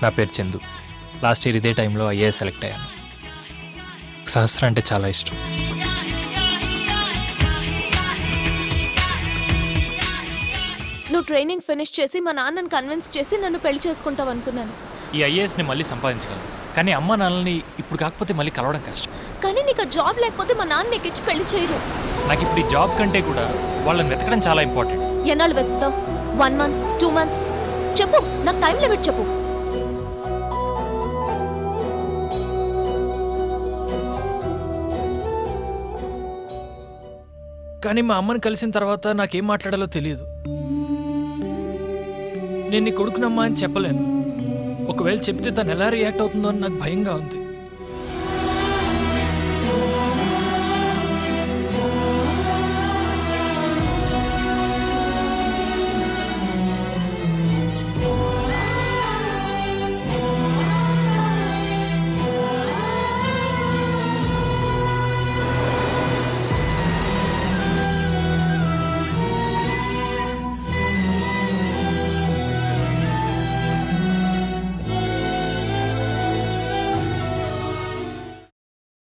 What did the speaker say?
నా పేరు Chandu. Last year ఇదే టైంలో ఐఏఎస్ సెలెక్ట్ అయ్యాను. సహస్ర అంటే చాలా ఇష్టం. నువ్వు ట్రైనింగ్ ఫినిష్ చేసి మా నాన్నని కన్విన్స్ చేసి నన్ను పెళ్లి చేసుకుంటావు అనుకున్నాను. ఈ ఐఏఎస్ని మళ్ళీ సంపాదించగలను, కానీ అమ్మ నాన్నని ఇప్పుడు కాకపోతే మళ్ళీ కలవడం కష్టం. కానీ నీకు జాబ్ లేకపోతే మా నాన్న నీకు ఇచ్చి పెళ్లి చేయరు. నాకు ఇప్పుడు ఈ జాబ్ కంటే కూడా వాళ్ళని వెతకడం చాలా ఇంపార్టెంట్. ఎన్నాళ్ళు వెతుకుతావు? 1 month, 2 months? చెప్పు, నాకు టైం లిమిట్ చెప్పు. కానీ మా అమ్మని కలిసిన తర్వాత నాకేం మాట్లాడాలో తెలియదు. నేను నీ కొడుకునమ్మా అని చెప్పలేను. ఒకవేళ చెప్తే తను ఎలా రియాక్ట్ అవుతుందో అని నాకు భయంగా ఉంది.